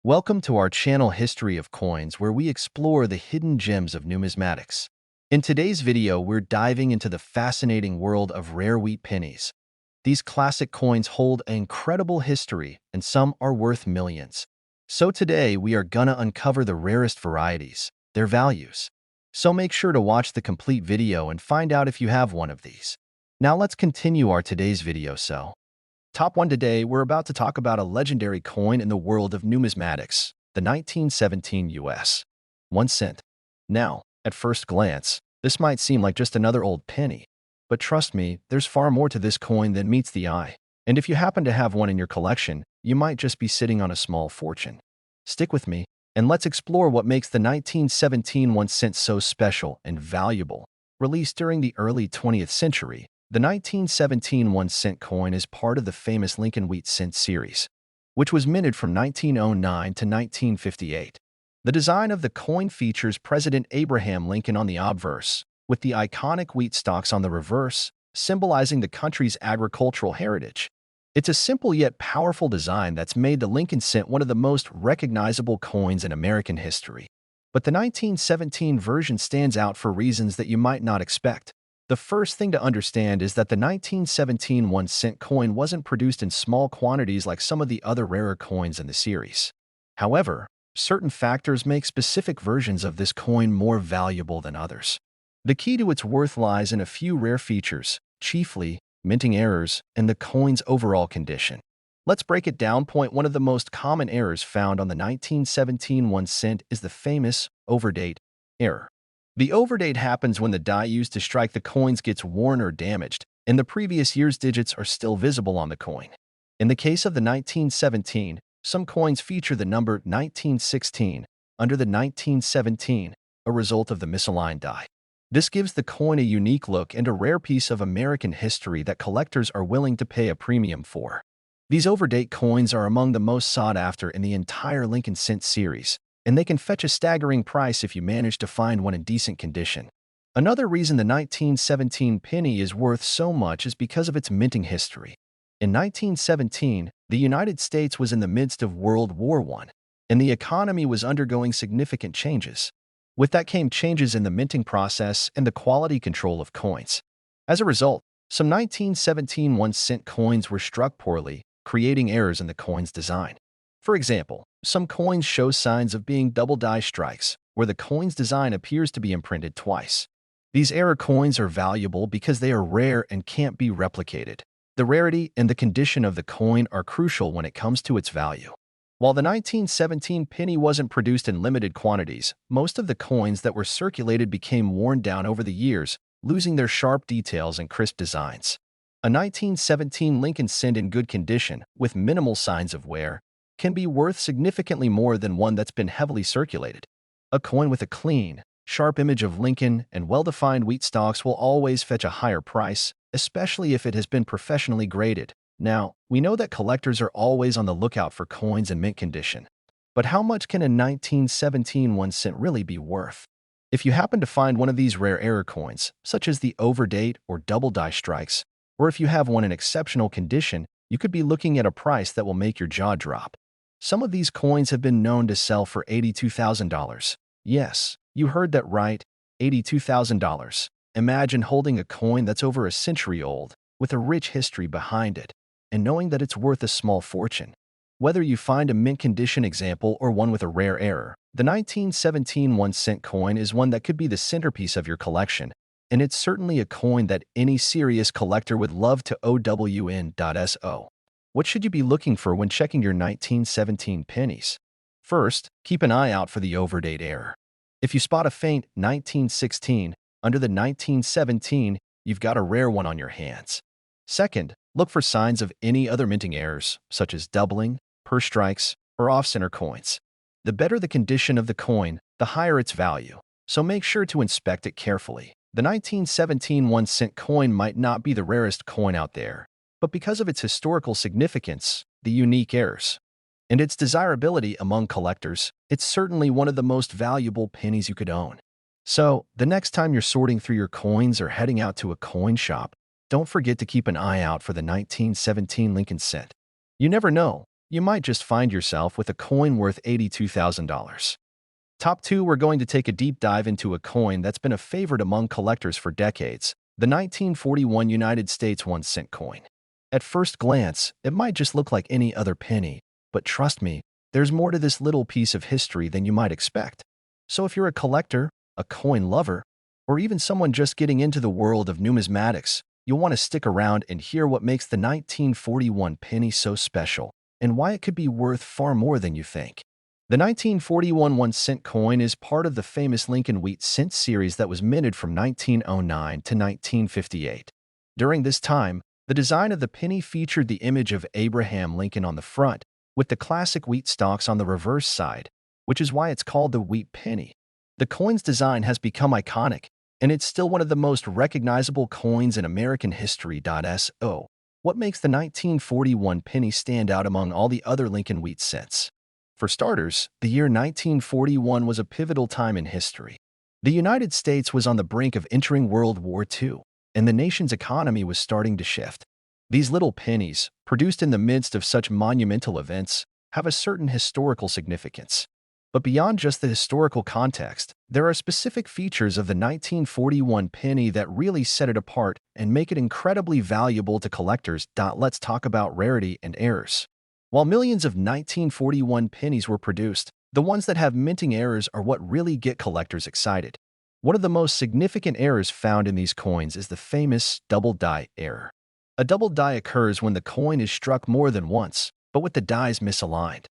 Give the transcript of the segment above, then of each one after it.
Welcome to our channel History of Coins, where we explore the hidden gems of numismatics. In today's video, we're diving into the fascinating world of rare wheat pennies. These classic coins hold an incredible history, and some are worth millions. So today, we are gonna uncover the rarest varieties, their values. So make sure to watch the complete video and find out if you have one of these. Now let's continue our today's video. Top 1 today, we're about to talk about a legendary coin in the world of numismatics, the 1917 US 1 cent. Now, at first glance, this might seem like just another old penny. But trust me, there's far more to this coin than meets the eye. And if you happen to have one in your collection, you might just be sitting on a small fortune. Stick with me, and let's explore what makes the 1917 1 cent so special and valuable. Released during the early 20th century, the 1917 1 cent coin is part of the famous Lincoln Wheat Cent series, which was minted from 1909 to 1958. The design of the coin features President Abraham Lincoln on the obverse, with the iconic wheat stalks on the reverse, symbolizing the country's agricultural heritage. It's a simple yet powerful design that's made the Lincoln Cent one of the most recognizable coins in American history. But the 1917 version stands out for reasons that you might not expect. The first thing to understand is that the 1917 1 cent coin wasn't produced in small quantities like some of the other rarer coins in the series. However, certain factors make specific versions of this coin more valuable than others. The key to its worth lies in a few rare features, chiefly minting errors and the coin's overall condition. Let's break it down. Point one of the most common errors found on the 1917 1 cent is the famous overdate error. The overdate happens when the die used to strike the coins gets worn or damaged, and the previous year's digits are still visible on the coin. In the case of the 1917, some coins feature the number 1916 under the 1917, a result of the misaligned die. This gives the coin a unique look and a rare piece of American history that collectors are willing to pay a premium for. These overdate coins are among the most sought after in the entire Lincoln Cent series, and they can fetch a staggering price if you manage to find one in decent condition. Another reason the 1917 penny is worth so much is because of its minting history. In 1917, the United States was in the midst of World War I, and the economy was undergoing significant changes. With that came changes in the minting process and the quality control of coins. As a result, some 1917 1 cent coins were struck poorly, creating errors in the coin's design. For example, some coins show signs of being double die strikes, where the coin's design appears to be imprinted twice. These error coins are valuable because they are rare and can't be replicated. The rarity and the condition of the coin are crucial when it comes to its value. While the 1917 penny wasn't produced in limited quantities, most of the coins that were circulated became worn down over the years, losing their sharp details and crisp designs. A 1917 Lincoln Cent in good condition, with minimal signs of wear, can be worth significantly more than one that's been heavily circulated. A coin with a clean, sharp image of Lincoln and well-defined wheat stalks will always fetch a higher price, especially if it has been professionally graded. Now, we know that collectors are always on the lookout for coins in mint condition. But how much can a 1917 1 cent really be worth? If you happen to find one of these rare error coins, such as the overdate or double die strikes, or if you have one in exceptional condition, you could be looking at a price that will make your jaw drop. Some of these coins have been known to sell for $82,000. Yes, you heard that right, $82,000. Imagine holding a coin that's over a century old, with a rich history behind it, and knowing that it's worth a small fortune. Whether you find a mint condition example or one with a rare error, the 1917 1 cent coin is one that could be the centerpiece of your collection, and it's certainly a coin that any serious collector would love to own.so. What should you be looking for when checking your 1917 pennies? First, keep an eye out for the overdate error. If you spot a faint 1916 under the 1917, you've got a rare one on your hands. Second, look for signs of any other minting errors, such as doubling, per strikes, or off-center coins. The better the condition of the coin, the higher its value, so make sure to inspect it carefully. The 1917 1 cent coin might not be the rarest coin out there, but because of its historical significance, the unique errors, and its desirability among collectors, it's certainly one of the most valuable pennies you could own. So, the next time you're sorting through your coins or heading out to a coin shop, don't forget to keep an eye out for the 1917 Lincoln Cent. You never know, you might just find yourself with a coin worth $82,000. Top 2, we're going to take a deep dive into a coin that's been a favorite among collectors for decades, the 1941 United States 1-cent coin. At first glance, it might just look like any other penny, but trust me, there's more to this little piece of history than you might expect. So if you're a collector, a coin lover, or even someone just getting into the world of numismatics, you'll want to stick around and hear what makes the 1941 penny so special and why it could be worth far more than you think. The 1941 1-cent coin is part of the famous Lincoln Wheat cent series that was minted from 1909 to 1958. During this time, the design of the penny featured the image of Abraham Lincoln on the front, with the classic wheat stalks on the reverse side, which is why it's called the wheat penny. The coin's design has become iconic, and it's still one of the most recognizable coins in American history. So, what makes the 1941 penny stand out among all the other Lincoln Wheat cents? For starters, the year 1941 was a pivotal time in history. The United States was on the brink of entering World War II, and the nation's economy was starting to shift. These little pennies, produced in the midst of such monumental events, have a certain historical significance. But beyond just the historical context, there are specific features of the 1941 penny that really set it apart and make it incredibly valuable to collectors. Let's talk about rarity and errors. While millions of 1941 pennies were produced, the ones that have minting errors are what really get collectors excited. One of the most significant errors found in these coins is the famous double die error. A double die occurs when the coin is struck more than once, but with the dies misaligned.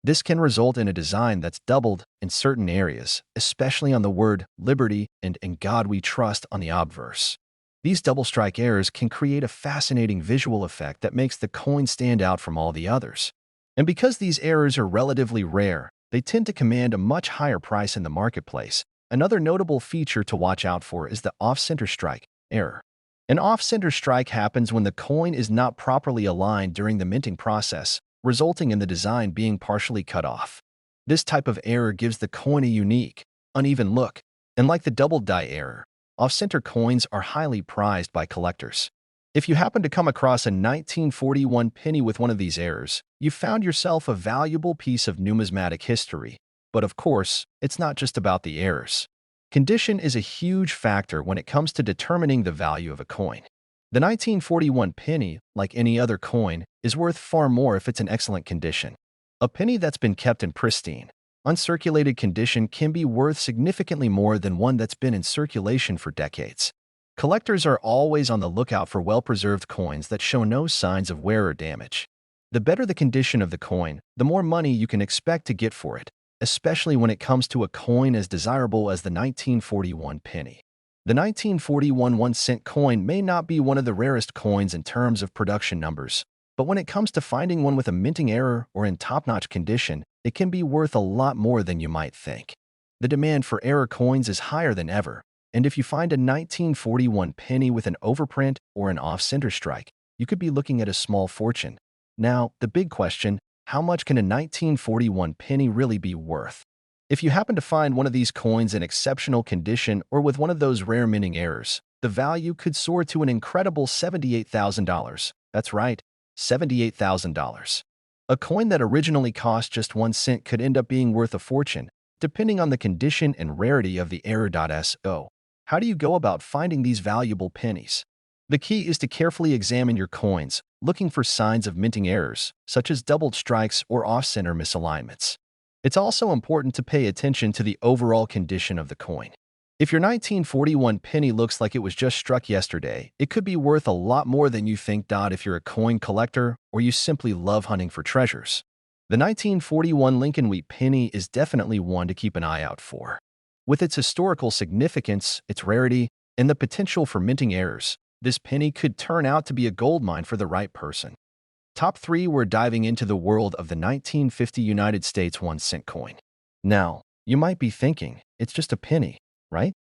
This can result in a design that's doubled in certain areas, especially on the word liberty and "in God we trust" on the obverse. These double strike errors can create a fascinating visual effect that makes the coin stand out from all the others. And because these errors are relatively rare, they tend to command a much higher price in the marketplace. Another notable feature to watch out for is the off-center strike error. An off-center strike happens when the coin is not properly aligned during the minting process, resulting in the design being partially cut off. This type of error gives the coin a unique, uneven look, and like the double die error, off-center coins are highly prized by collectors. If you happen to come across a 1941 penny with one of these errors, you found yourself a valuable piece of numismatic history. But of course, it's not just about the errors. Condition is a huge factor when it comes to determining the value of a coin. The 1941 penny, like any other coin, is worth far more if it's in excellent condition. A penny that's been kept in pristine, uncirculated condition can be worth significantly more than one that's been in circulation for decades. Collectors are always on the lookout for well-preserved coins that show no signs of wear or damage. The better the condition of the coin, the more money you can expect to get for it, especially when it comes to a coin as desirable as the 1941 penny. The 1941 1-cent coin may not be one of the rarest coins in terms of production numbers, but when it comes to finding one with a minting error or in top-notch condition, it can be worth a lot more than you might think. The demand for error coins is higher than ever, and if you find a 1941 penny with an overprint or an off-center strike, you could be looking at a small fortune. Now, the big question, how much can a 1941 penny really be worth? If you happen to find one of these coins in exceptional condition or with one of those rare minting errors, the value could soar to an incredible $78,000. That's right, $78,000. A coin that originally cost just 1 cent could end up being worth a fortune, depending on the condition and rarity of the error. So, how do you go about finding these valuable pennies? The key is to carefully examine your coins, looking for signs of minting errors, such as doubled strikes or off-center misalignments. It's also important to pay attention to the overall condition of the coin. If your 1941 penny looks like it was just struck yesterday, it could be worth a lot more than you think. If you're a coin collector or you simply love hunting for treasures, the 1941 Lincoln Wheat penny is definitely one to keep an eye out for. With its historical significance, its rarity, and the potential for minting errors, this penny could turn out to be a goldmine for the right person. Top 3, we're diving into the world of the 1950 United States 1-cent coin. Now, you might be thinking, it's just a penny, right?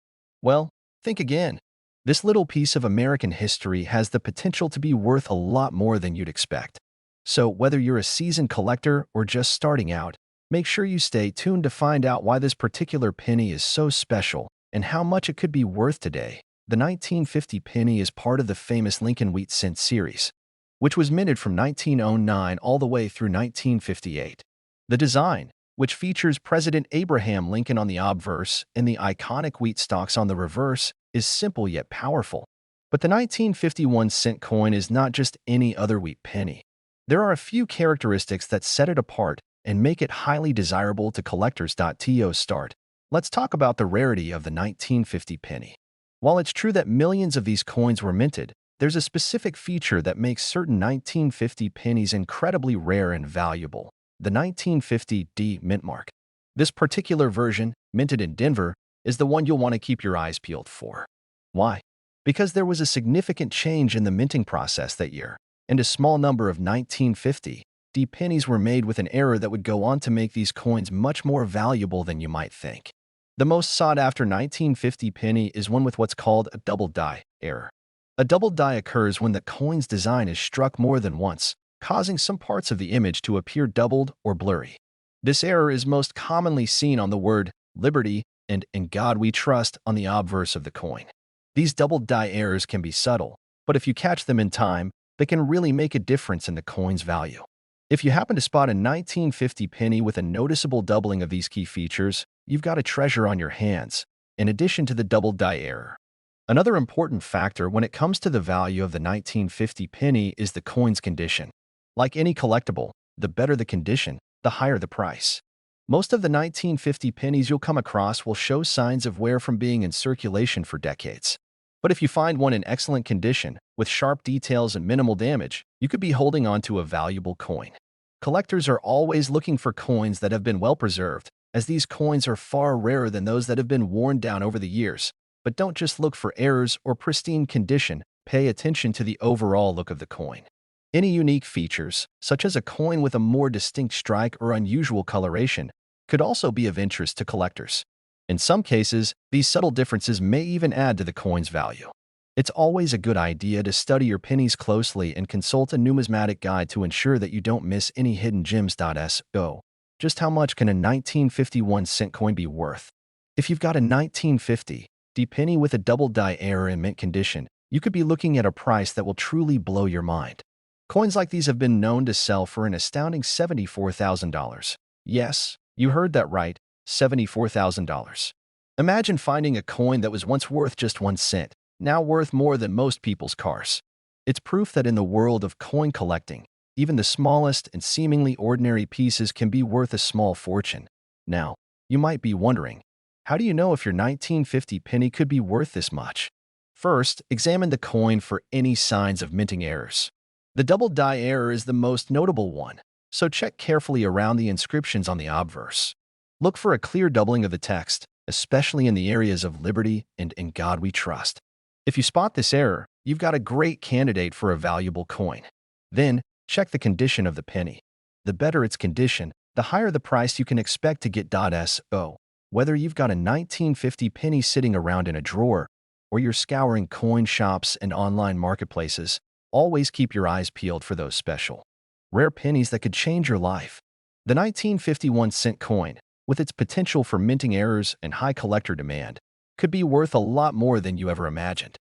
Well, think again. This little piece of American history has the potential to be worth a lot more than you'd expect. So whether you're a seasoned collector or just starting out, make sure you stay tuned to find out why this particular penny is so special and how much it could be worth today. The 1950 penny is part of the famous Lincoln Wheat cent series. which was minted from 1909 all the way through 1958. The design, which features President Abraham Lincoln on the obverse and the iconic wheat stalks on the reverse, is simple yet powerful. But the 1951-cent coin is not just any other wheat penny. There are a few characteristics that set it apart and make it highly desirable to collectors. To start, let's talk about the rarity of the 1950 penny. While it's true that millions of these coins were minted, there's a specific feature that makes certain 1950 pennies incredibly rare and valuable: the 1950 D mint mark. This particular version, minted in Denver, is the one you'll want to keep your eyes peeled for. Why? Because there was a significant change in the minting process that year, and a small number of 1950 D pennies were made with an error that would go on to make these coins much more valuable than you might think. The most sought-after 1950 penny is one with what's called a double die error. A double die occurs when the coin's design is struck more than once, causing some parts of the image to appear doubled or blurry. This error is most commonly seen on the word liberty and "In God We Trust" on the obverse of the coin. These double die errors can be subtle, but if you catch them in time, they can really make a difference in the coin's value. If you happen to spot a 1950 penny with a noticeable doubling of these key features, you've got a treasure on your hands, in addition to the double die error. Another important factor when it comes to the value of the 1950 penny is the coin's condition. Like any collectible, the better the condition, the higher the price. Most of the 1950 pennies you'll come across will show signs of wear from being in circulation for decades. But if you find one in excellent condition, with sharp details and minimal damage, you could be holding on to a valuable coin. Collectors are always looking for coins that have been well preserved, as these coins are far rarer than those that have been worn down over the years. But don't just look for errors or pristine condition, pay attention to the overall look of the coin. Any unique features, such as a coin with a more distinct strike or unusual coloration, could also be of interest to collectors. In some cases, these subtle differences may even add to the coin's value. It's always a good idea to study your pennies closely and consult a numismatic guide to ensure that you don't miss any hidden gems. So, just how much can a 1951-cent coin be worth? If you've got a 1950 D penny with a double die error in mint condition, you could be looking at a price that will truly blow your mind. Coins like these have been known to sell for an astounding $74,000. Yes, you heard that right, $74,000. Imagine finding a coin that was once worth just 1 cent, now worth more than most people's cars. It's proof that in the world of coin collecting, even the smallest and seemingly ordinary pieces can be worth a small fortune. Now, you might be wondering, how do you know if your 1950 penny could be worth this much? First, examine the coin for any signs of minting errors. The double die error is the most notable one, so check carefully around the inscriptions on the obverse. Look for a clear doubling of the text, especially in the areas of liberty and "In God We Trust." If you spot this error, you've got a great candidate for a valuable coin. Then, check the condition of the penny. The better its condition, the higher the price you can expect to get. So, whether you've got a 1950 penny sitting around in a drawer, or you're scouring coin shops and online marketplaces, always keep your eyes peeled for those special, rare pennies that could change your life. The 1951-cent coin, with its potential for minting errors and high collector demand, could be worth a lot more than you ever imagined.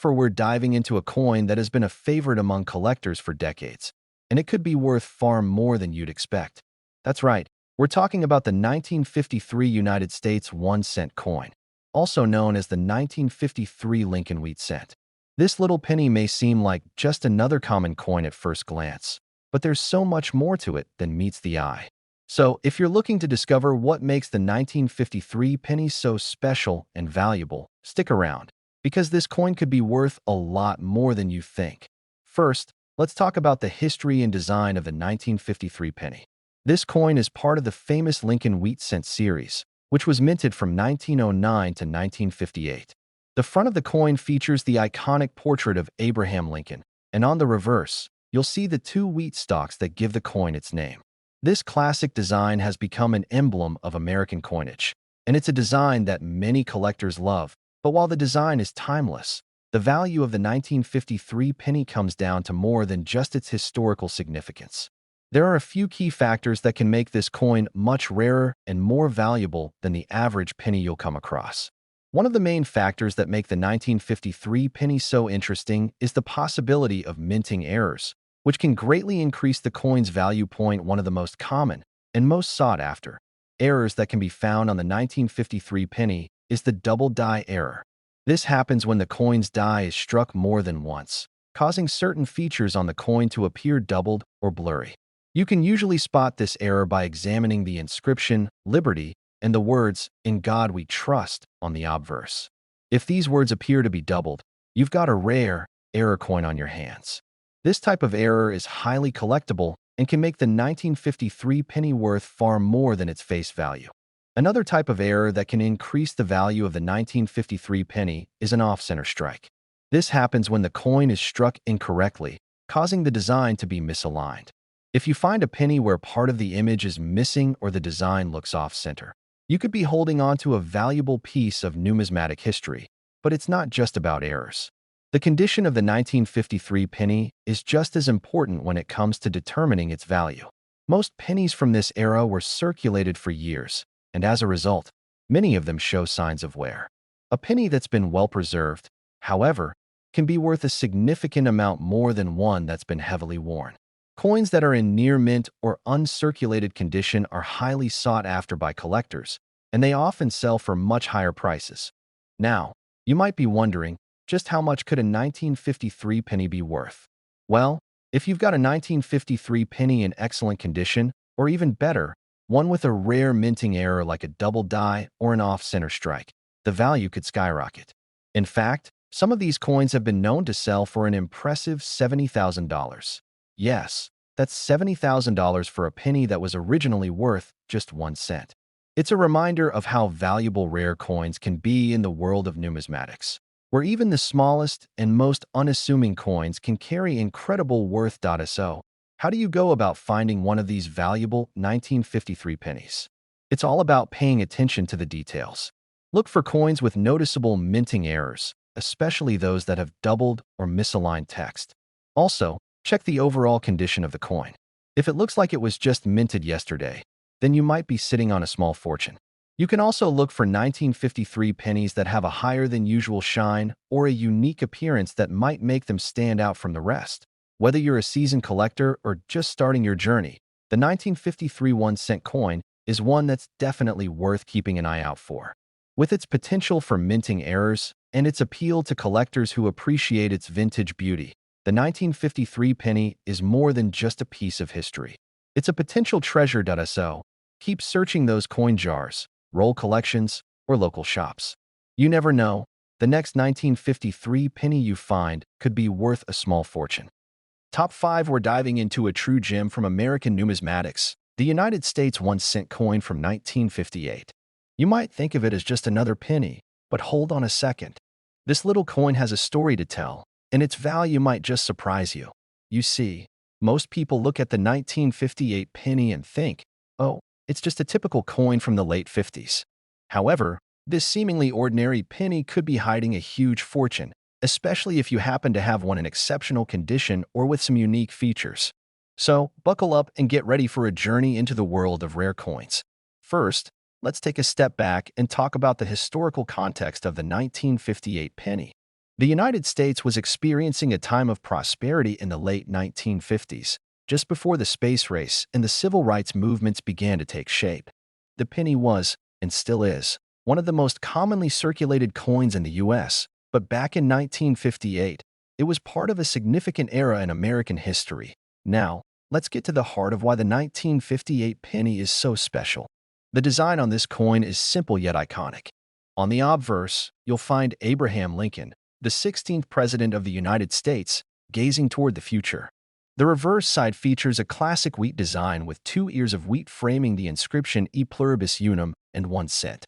We're diving into a coin that has been a favorite among collectors for decades, and it could be worth far more than you'd expect. That's right, we're talking about the 1953 United States 1-cent coin, also known as the 1953 Lincoln Wheat Cent. This little penny may seem like just another common coin at first glance, but there's so much more to it than meets the eye. So, if you're looking to discover what makes the 1953 penny so special and valuable, stick around, because this coin could be worth a lot more than you think. First, let's talk about the history and design of the 1953 penny. This coin is part of the famous Lincoln Wheat Cent series, which was minted from 1909 to 1958. The front of the coin features the iconic portrait of Abraham Lincoln, and on the reverse, you'll see the 2 wheat stalks that give the coin its name. This classic design has become an emblem of American coinage, and it's a design that many collectors love. But while the design is timeless, the value of the 1953 penny comes down to more than just its historical significance. There are a few key factors that can make this coin much rarer and more valuable than the average penny you'll come across. One of the main factors that make the 1953 penny so interesting is the possibility of minting errors, which can greatly increase the coin's value. One of the most common and most sought after errors that can be found on the 1953 penny is the double die error. This happens when the coin's die is struck more than once, causing certain features on the coin to appear doubled or blurry. You can usually spot this error by examining the inscription, Liberty, and the words, "In God We Trust," on the obverse. If these words appear to be doubled, you've got a rare error coin on your hands. This type of error is highly collectible and can make the 1953 penny worth far more than its face value. Another type of error that can increase the value of the 1953 penny is an off-center strike. This happens when the coin is struck incorrectly, causing the design to be misaligned. If you find a penny where part of the image is missing or the design looks off-center, you could be holding on to a valuable piece of numismatic history, but it's not just about errors. The condition of the 1953 penny is just as important when it comes to determining its value. Most pennies from this era were circulated for years, and as a result, many of them show signs of wear. A penny that's been well preserved, however, can be worth a significant amount more than one that's been heavily worn. Coins that are in near mint or uncirculated condition are highly sought after by collectors, and they often sell for much higher prices. Now, you might be wondering, just how much could a 1953 penny be worth? Well, if you've got a 1953 penny in excellent condition, or even better, one with a rare minting error like a double die or an off-center strike, the value could skyrocket. In fact, some of these coins have been known to sell for an impressive $70,000. Yes, that's $70,000 for a penny that was originally worth just 1 cent. It's a reminder of how valuable rare coins can be in the world of numismatics, where even the smallest and most unassuming coins can carry incredible worth. So, how do you go about finding one of these valuable 1953 pennies? It's all about paying attention to the details. Look for coins with noticeable minting errors, especially those that have doubled or misaligned text. Also, check the overall condition of the coin. If it looks like it was just minted yesterday, then you might be sitting on a small fortune. You can also look for 1953 pennies that have a higher than usual shine or a unique appearance that might make them stand out from the rest. Whether you're a seasoned collector or just starting your journey, the 1953 1-cent coin is one that's definitely worth keeping an eye out for. With its potential for minting errors and its appeal to collectors who appreciate its vintage beauty, the 1953 penny is more than just a piece of history. It's a potential treasure. So, keep searching those coin jars, roll collections, or local shops. You never know, the next 1953 penny you find could be worth a small fortune. Top 5, we're diving into a true gem from American numismatics, the United States 1-cent coin from 1958. You might think of it as just another penny, but hold on a second. This little coin has a story to tell, and its value might just surprise you. You see, most people look at the 1958 penny and think, oh, it's just a typical coin from the late 50s. However, this seemingly ordinary penny could be hiding a huge fortune, especially if you happen to have one in exceptional condition or with some unique features. So, buckle up and get ready for a journey into the world of rare coins. First, let's take a step back and talk about the historical context of the 1958 penny. The United States was experiencing a time of prosperity in the late 1950s, just before the space race and the civil rights movements began to take shape. The penny was, and still is, one of the most commonly circulated coins in the U.S., but back in 1958, it was part of a significant era in American history. Now, let's get to the heart of why the 1958 penny is so special. The design on this coin is simple yet iconic. On the obverse, you'll find Abraham Lincoln, the 16th President of the United States, gazing toward the future. The reverse side features a classic wheat design with 2 ears of wheat framing the inscription E pluribus unum and 1 cent.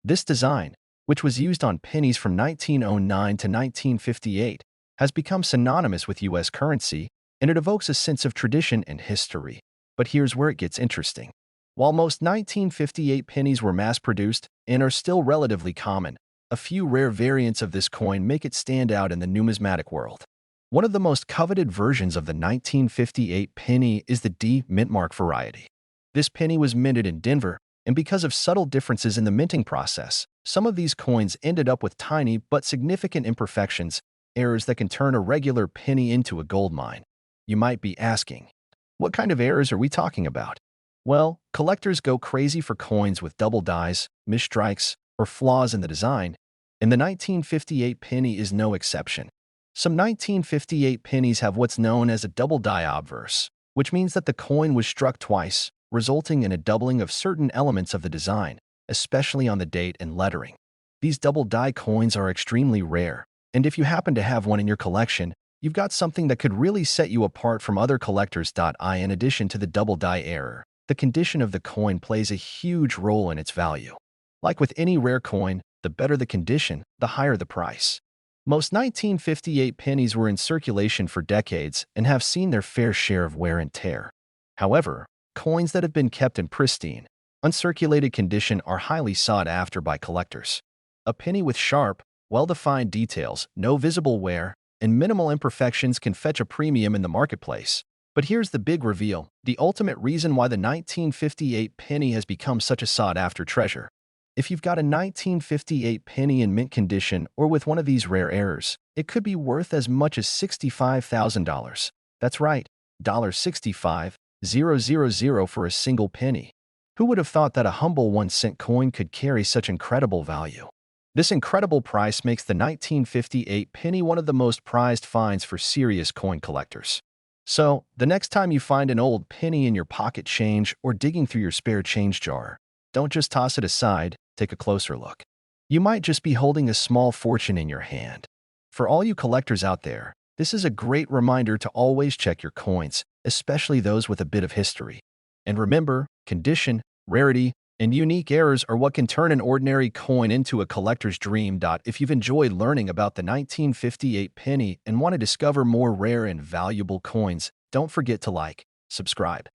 This design, which was used on pennies from 1909 to 1958, has become synonymous with U.S. currency, and it evokes a sense of tradition and history. But here's where it gets interesting. While most 1958 pennies were mass-produced and are still relatively common, a few rare variants of this coin make it stand out in the numismatic world. One of the most coveted versions of the 1958 penny is the D mintmark variety. This penny was minted in Denver, and because of subtle differences in the minting process, Some of these coins ended up with tiny but significant imperfections, errors that can turn a regular penny into a gold mine. You might be asking, what kind of errors are we talking about? Well, collectors go crazy for coins with double dies, misstrikes, or flaws in the design, and the 1958 penny is no exception. Some 1958 pennies have what's known as a double die obverse, which means that the coin was struck twice, resulting in a doubling of certain elements of the design, especially on the date and lettering. These double die coins are extremely rare, and if you happen to have one in your collection, you've got something that could really set you apart from other collectors. In addition to the double die error, the condition of the coin plays a huge role in its value. Like with any rare coin, the better the condition, the higher the price. Most 1958 pennies were in circulation for decades and have seen their fair share of wear and tear. However, coins that have been kept in pristine, uncirculated condition are highly sought after by collectors. A penny with sharp, well-defined details, no visible wear, and minimal imperfections can fetch a premium in the marketplace. But here's the big reveal, the ultimate reason why the 1958 penny has become such a sought-after treasure. If you've got a 1958 penny in mint condition or with one of these rare errors, it could be worth as much as $65,000. That's right, $65,000 for a single penny. Who would have thought that a humble 1-cent coin could carry such incredible value? This incredible price makes the 1958 penny one of the most prized finds for serious coin collectors. So, the next time you find an old penny in your pocket change or digging through your spare change jar, don't just toss it aside, take a closer look. You might just be holding a small fortune in your hand. For all you collectors out there, this is a great reminder to always check your coins, especially those with a bit of history. And remember, condition, rarity, and unique errors are what can turn an ordinary coin into a collector's dream. If you've enjoyed learning about the 1958 penny and want to discover more rare and valuable coins, don't forget to like, subscribe,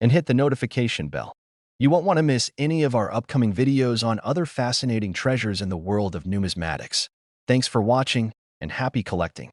and hit the notification bell. You won't want to miss any of our upcoming videos on other fascinating treasures in the world of numismatics. Thanks for watching, and happy collecting.